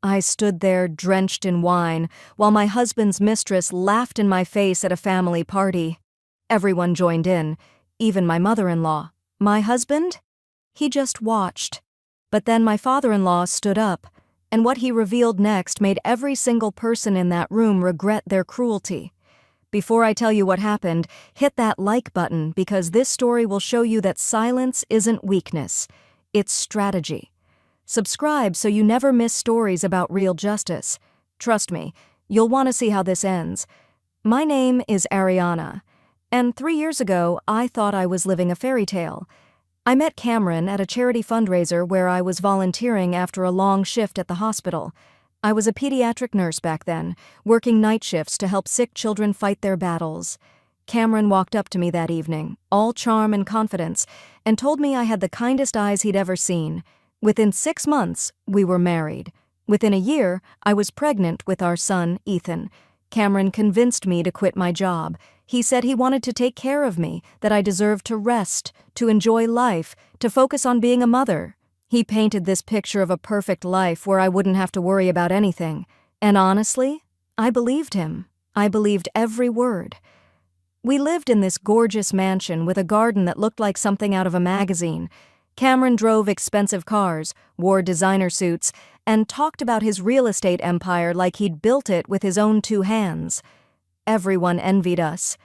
I stood there drenched in wine, while my husband's mistress laughed in my face at a family party. Everyone joined in, even my mother-in-law. My husband? He just watched. But then my father-in-law stood up, and what he revealed next made every single person in that room regret their cruelty. Before I tell you what happened, hit that like button because this story will show you that silence isn't weakness, it's strategy. Subscribe so you never miss stories about real justice. Trust me, you'll want to see how this ends. My name is Ariana, and 3 years ago I thought I was living a fairy tale. I met Cameron at a charity fundraiser where I was volunteering after a long shift at the hospital. I was a pediatric nurse back then, working night shifts to help sick children fight their battles. Cameron walked up to me that evening, all charm and confidence, and told me I had the kindest eyes he'd ever seen. Within 6 months, we were married. Within a year, I was pregnant with our son, Ethan. Cameron convinced me to quit my job. He said he wanted to take care of me, that I deserved to rest, to enjoy life, to focus on being a mother. He painted this picture of a perfect life where I wouldn't have to worry about anything. And honestly, I believed him. I believed every word. We lived in this gorgeous mansion with a garden that looked like something out of a magazine. Cameron drove expensive cars, wore designer suits, and talked about his real estate empire like he'd built it with his own 2 hands. Everyone envied us.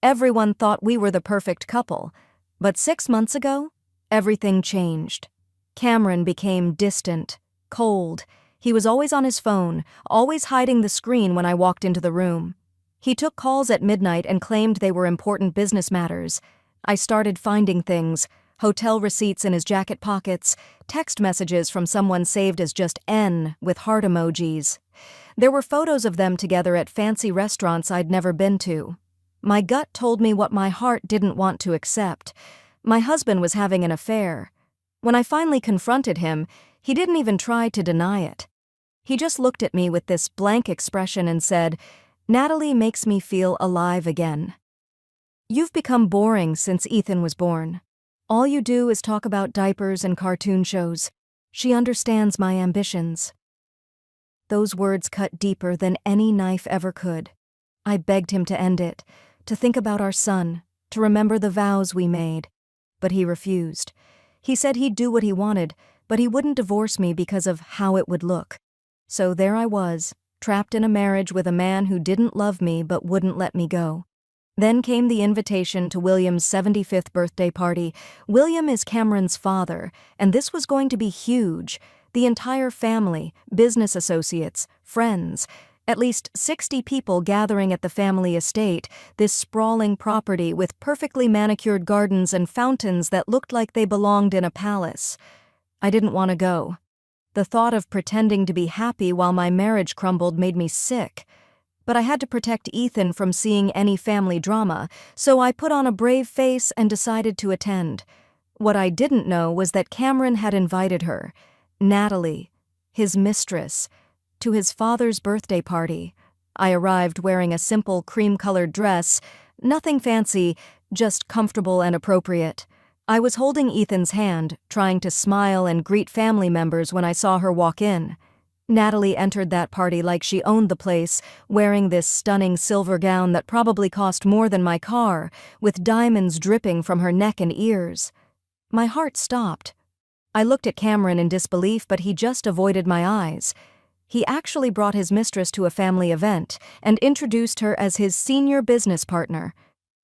Everyone thought we were the perfect couple. But 6 months ago, everything changed. Cameron became distant, cold. He was always on his phone, always hiding the screen when I walked into the room. He took calls at midnight and claimed they were important business matters. I started finding things, hotel receipts in his jacket pockets, text messages from someone saved as just N with heart emojis. There were photos of them together at fancy restaurants I'd never been to. My gut told me what my heart didn't want to accept. My husband was having an affair. When I finally confronted him, he didn't even try to deny it. He just looked at me with this blank expression and said, "Natalie makes me feel alive again. You've become boring since Ethan was born. All you do is talk about diapers and cartoon shows. She understands my ambitions." Those words cut deeper than any knife ever could. I begged him to end it, to think about our son, to remember the vows we made. But he refused. He said he'd do what he wanted, but he wouldn't divorce me because of how it would look. So there I was, trapped in a marriage with a man who didn't love me but wouldn't let me go. Then came the invitation to William's 75th birthday party. William is Cameron's father, and this was going to be huge. The entire family, business associates, friends, at least 60 people gathering at the family estate, this sprawling property with perfectly manicured gardens and fountains that looked like they belonged in a palace. I didn't want to go. The thought of pretending to be happy while my marriage crumbled made me sick. But I had to protect Ethan from seeing any family drama, so I put on a brave face and decided to attend. What I didn't know was that Cameron had invited her, Natalie, his mistress, to his father's birthday party. I arrived wearing a simple cream-colored dress, nothing fancy, just comfortable and appropriate. I was holding Ethan's hand, trying to smile and greet family members when I saw her walk in. Natalie entered that party like she owned the place, wearing this stunning silver gown that probably cost more than my car, with diamonds dripping from her neck and ears. My heart stopped. I looked at Cameron in disbelief, but he just avoided my eyes. He actually brought his mistress to a family event and introduced her as his senior business partner.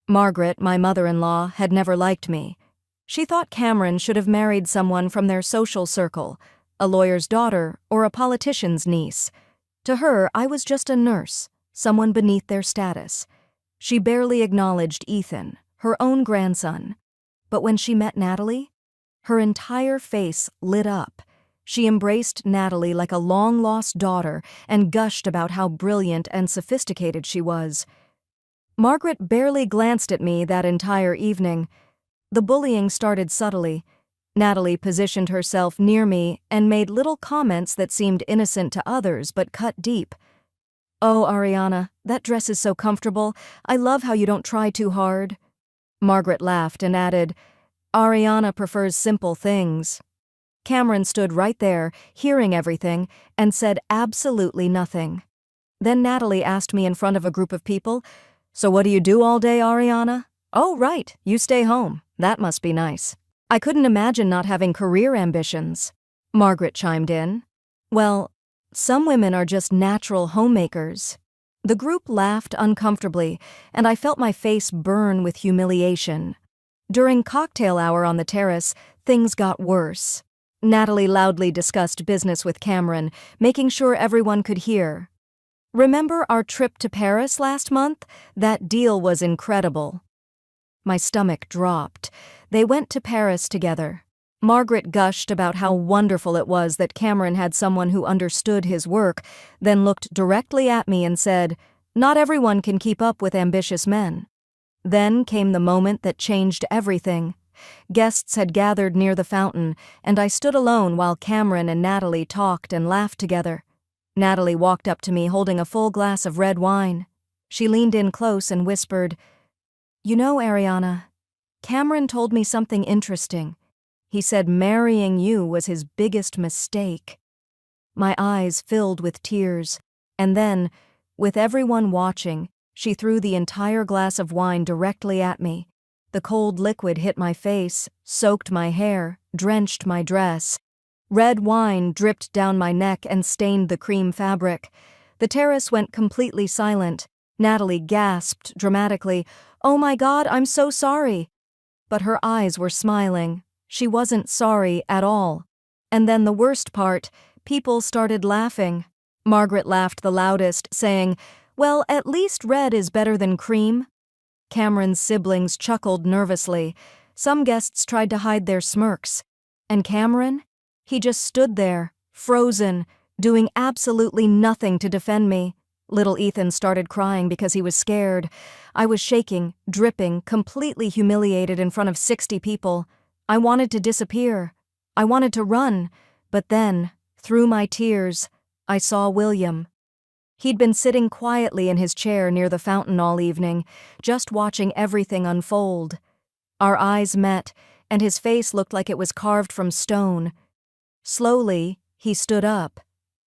Margaret, my mother-in-law, had never liked me. She thought Cameron should have married someone from their social circle, a lawyer's daughter or a politician's niece. To her, I was just a nurse, someone beneath their status. She barely acknowledged Ethan, her own grandson. But when she met Natalie, her entire face lit up. She embraced Natalie like a long-lost daughter and gushed about how brilliant and sophisticated she was. Margaret barely glanced at me that entire evening. The bullying started subtly. Natalie positioned herself near me and made little comments that seemed innocent to others but cut deep. "Oh, Ariana, that dress is so comfortable. I love how you don't try too hard." Margaret laughed and added, "Ariana prefers simple things." Cameron stood right there, hearing everything, and said absolutely nothing. Then Natalie asked me in front of a group of people, "So what do you do all day, Ariana?" "Oh, right, you stay home. That must be nice." I couldn't imagine not having career ambitions. Margaret chimed in. "Well, some women are just natural homemakers." The group laughed uncomfortably, and I felt my face burn with humiliation. During cocktail hour on the terrace, things got worse. Natalie loudly discussed business with Cameron, making sure everyone could hear. "Remember our trip to Paris last month? That deal was incredible." My stomach dropped. They went to Paris together. Margaret gushed about how wonderful it was that Cameron had someone who understood his work, then looked directly at me and said, "Not everyone can keep up with ambitious men." Then came the moment that changed everything. Guests had gathered near the fountain, and I stood alone while Cameron and Natalie talked and laughed together. Natalie walked up to me holding a full glass of red wine. She leaned in close and whispered, "You know, Ariana, Cameron told me something interesting. He said marrying you was his biggest mistake." My eyes filled with tears, and then, with everyone watching, she threw the entire glass of wine directly at me. The cold liquid hit my face, soaked my hair, drenched my dress. Red wine dripped down my neck and stained the cream fabric. The terrace went completely silent. Natalie gasped dramatically, "Oh my God, I'm so sorry." But her eyes were smiling. She wasn't sorry at all. And then the worst part, people started laughing. Margaret laughed the loudest, saying, "Well, at least red is better than cream." Cameron's siblings chuckled nervously. Some guests tried to hide their smirks. And Cameron? He just stood there, frozen, doing absolutely nothing to defend me. Little Ethan started crying because he was scared. I was shaking, dripping, completely humiliated in front of 60 people. I wanted to disappear. I wanted to run. But then, through my tears, I saw William. He'd been sitting quietly in his chair near the fountain all evening, just watching everything unfold. Our eyes met, and his face looked like it was carved from stone. Slowly, he stood up.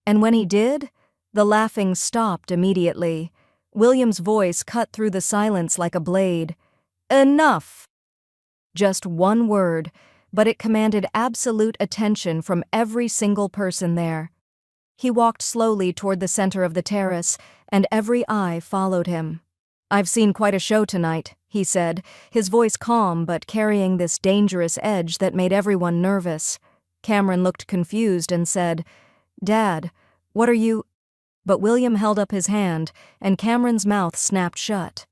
And when he did, the laughing stopped immediately. William's voice cut through the silence like a blade. "Enough!" Just one word, but it commanded absolute attention from every single person there. He walked slowly toward the center of the terrace, and every eye followed him. "I've seen quite a show tonight," he said, his voice calm but carrying this dangerous edge that made everyone nervous. Cameron looked confused and said, "Dad, what are you—" But William held up his hand, and Cameron's mouth snapped shut.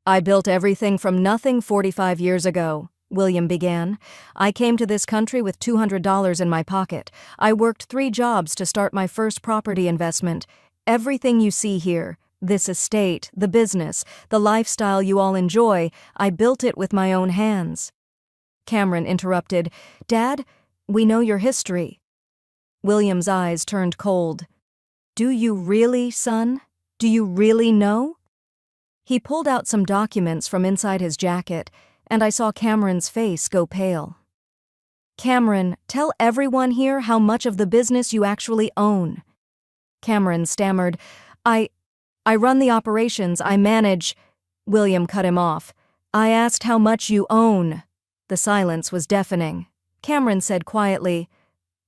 "I built everything from nothing 45 years ago," William began. "I came to this country with $200 in my pocket. I worked 3 jobs to start my first property investment. Everything you see here, this estate, the business, the lifestyle you all enjoy, I built it with my own hands." Cameron interrupted, "Dad, we know your history." William's eyes turned cold. "Do you really, son? Do you really know?" He pulled out some documents from inside his jacket, and I saw Cameron's face go pale. "Cameron, tell everyone here how much of the business you actually own." Cameron stammered, I run the operations, I manage—" William cut him off. "I asked how much you own." The silence was deafening. Cameron said quietly,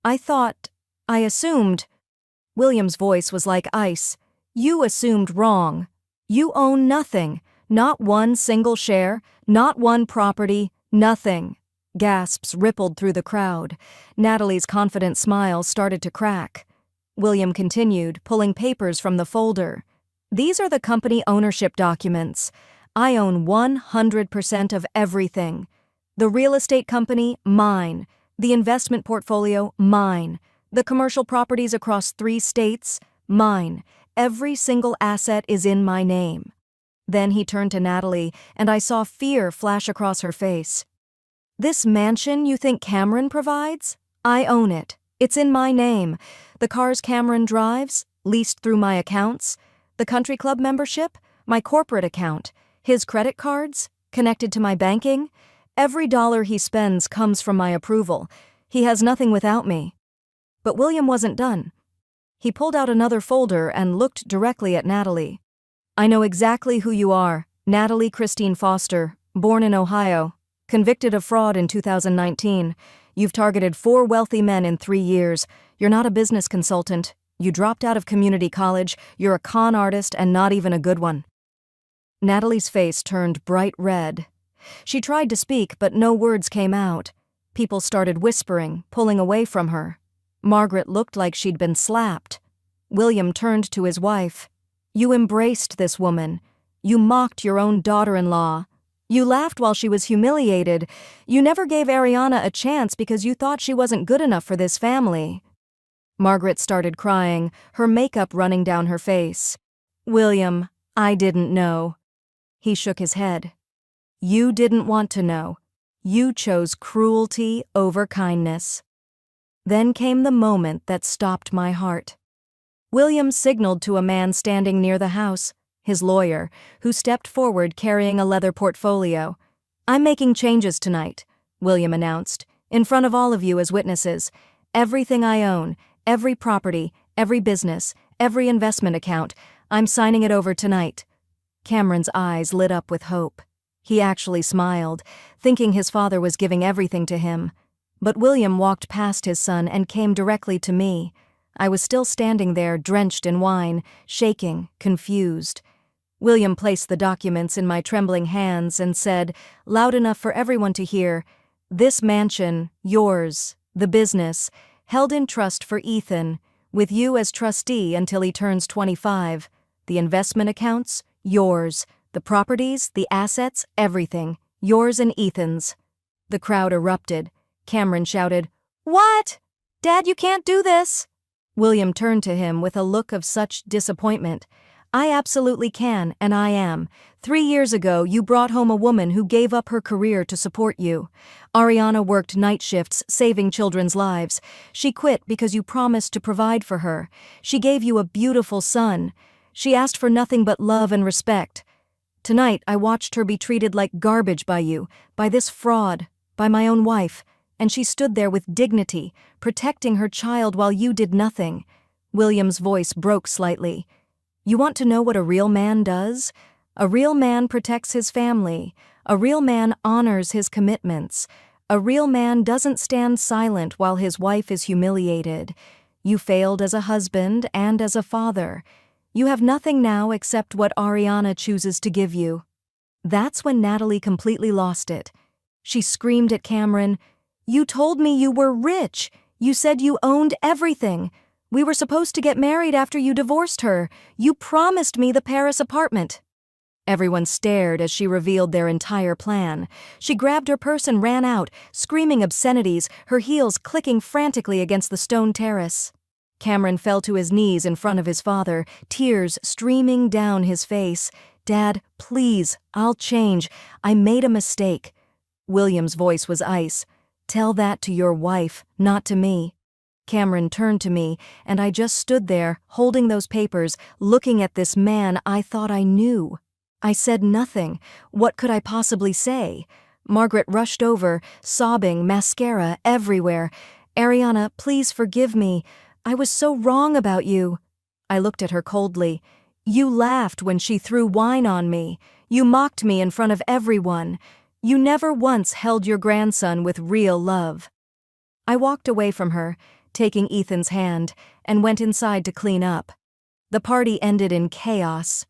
I assumed—" William's voice was like ice. "You assumed wrong. You own nothing. Not one single share, not one property, nothing." Gasps rippled through the crowd. Natalie's confident smile started to crack. William continued, pulling papers from the folder. "These are the company ownership documents. I own 100% of everything. The real estate company, mine. The investment portfolio, mine. The commercial properties across 3 states, mine. Every single asset is in my name." Then he turned to Natalie, and I saw fear flash across her face. "This mansion you think Cameron provides? I own it. It's in my name. The cars Cameron drives, leased through my accounts. The country club membership, my corporate account. His credit cards, connected to my banking. Every dollar he spends comes from my approval. He has nothing without me." But William wasn't done. He pulled out another folder and looked directly at Natalie. "I know exactly who you are, Natalie Christine Foster, born in Ohio, convicted of fraud in 2019. You've targeted 4 wealthy men in 3 years. You're not a business consultant. You dropped out of community college. You're a con artist and not even a good one." Natalie's face turned bright red. She tried to speak, but no words came out. People started whispering, pulling away from her. Margaret looked like she'd been slapped. William turned to his wife. "You embraced this woman. You mocked your own daughter-in-law. You laughed while she was humiliated. You never gave Ariana a chance because you thought she wasn't good enough for this family." Margaret started crying, her makeup running down her face. "William, I didn't know." He shook his head. "You didn't want to know. You chose cruelty over kindness." Then came the moment that stopped my heart. William signaled to a man standing near the house, his lawyer, who stepped forward carrying a leather portfolio. "I'm making changes tonight," William announced, "in front of all of you as witnesses. Everything I own, every property, every business, every investment account, I'm signing it over tonight." Cameron's eyes lit up with hope. He actually smiled, thinking his father was giving everything to him. But William walked past his son and came directly to me. I was still standing there, drenched in wine, shaking, confused. William placed the documents in my trembling hands and said, loud enough for everyone to hear, "This mansion, yours, the business, held in trust for Ethan, with you as trustee until he turns 25. The investment accounts, yours. The properties, the assets, everything, yours and Ethan's." The crowd erupted. Cameron shouted, "What? Dad, you can't do this!" William turned to him with a look of such disappointment. "I absolutely can, and I am. 3 years ago, you brought home a woman who gave up her career to support you. Ariana worked night shifts, saving children's lives. She quit because you promised to provide for her. She gave you a beautiful son. She asked for nothing but love and respect. Tonight, I watched her be treated like garbage by you, by this fraud, by my own wife, and she stood there with dignity, protecting her child while you did nothing." William's voice broke slightly. "You want to know what a real man does? A real man protects his family. A real man honors his commitments. A real man doesn't stand silent while his wife is humiliated. You failed as a husband and as a father. You have nothing now except what Ariana chooses to give you." That's when Natalie completely lost it. She screamed at Cameron, "You told me you were rich. You said you owned everything. We were supposed to get married after you divorced her. You promised me the Paris apartment." Everyone stared as she revealed their entire plan. She grabbed her purse and ran out, screaming obscenities, her heels clicking frantically against the stone terrace. Cameron fell to his knees in front of his father, tears streaming down his face. "Dad, please, I'll change. I made a mistake." William's voice was ice. "Tell that to your wife, not to me." Cameron turned to me, and I just stood there, holding those papers, looking at this man I thought I knew. I said nothing. What could I possibly say? Margaret rushed over, sobbing, mascara everywhere. "Ariana, please forgive me. I was so wrong about you." I looked at her coldly. "You laughed when she threw wine on me. You mocked me in front of everyone. You never once held your grandson with real love." I walked away from her, taking Ethan's hand, and went inside to clean up. The party ended in chaos.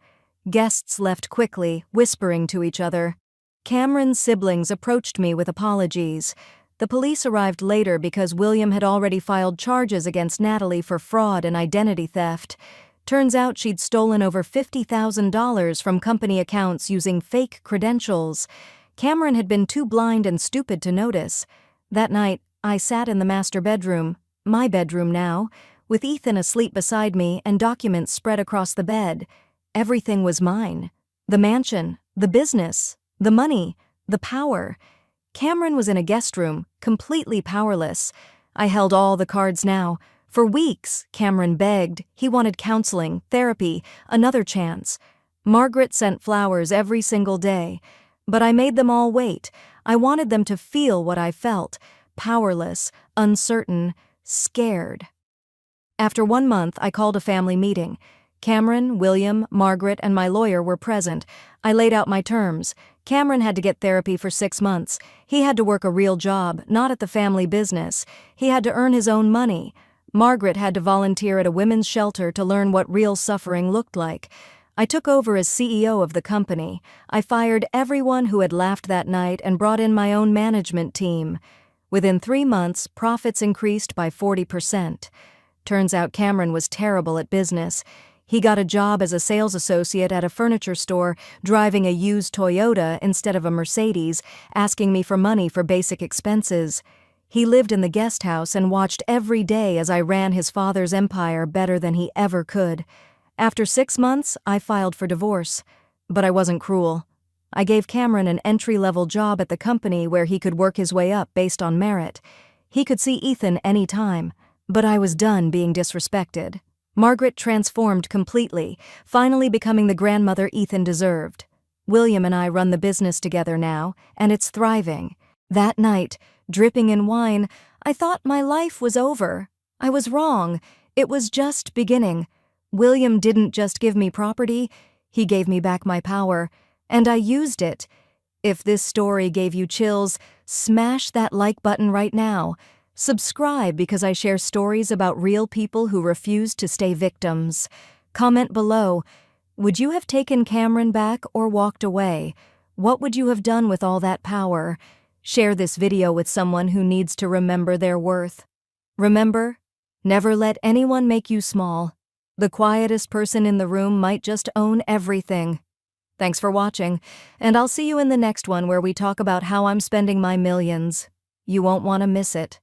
Guests left quickly, whispering to each other. Cameron's siblings approached me with apologies. The police arrived later because William had already filed charges against Natalie for fraud and identity theft. Turns out she'd stolen over $50,000 from company accounts using fake credentials. Cameron had been too blind and stupid to notice. That night, I sat in the master bedroom, my bedroom now, with Ethan asleep beside me and documents spread across the bed. Everything was mine. The mansion, the business, the money, the power. Cameron was in a guest room, completely powerless. I held all the cards now. For weeks, Cameron begged. He wanted counseling, therapy, another chance. Margaret sent flowers every single day. But I made them all wait. I wanted them to feel what I felt. Powerless, uncertain, scared. After 1 month, I called a family meeting. Cameron, William, Margaret, and my lawyer were present. I laid out my terms. Cameron had to get therapy for 6 months. He had to work a real job, not at the family business. He had to earn his own money. Margaret had to volunteer at a women's shelter to learn what real suffering looked like. I took over as CEO of the company. I fired everyone who had laughed that night and brought in my own management team. Within 3 months, profits increased by 40%. Turns out Cameron was terrible at business. He got a job as a sales associate at a furniture store, driving a used Toyota instead of a Mercedes, asking me for money for basic expenses. He lived in the guest house and watched every day as I ran his father's empire better than he ever could. After 6 months, I filed for divorce. But I wasn't cruel. I gave Cameron an entry-level job at the company where he could work his way up based on merit. He could see Ethan any time, but I was done being disrespected. Margaret transformed completely, finally becoming the grandmother Ethan deserved. William and I run the business together now, and it's thriving. That night, dripping in wine, I thought my life was over. I was wrong. It was just beginning. William didn't just give me property, he gave me back my power, and I used it. If this story gave you chills, smash that like button right now. Subscribe because I share stories about real people who refuse to stay victims. Comment below, would you have taken Cameron back or walked away? What would you have done with all that power? Share this video with someone who needs to remember their worth. Remember, never let anyone make you small. The quietest person in the room might just own everything. Thanks for watching, and I'll see you in the next one where we talk about how I'm spending my millions. You won't want to miss it.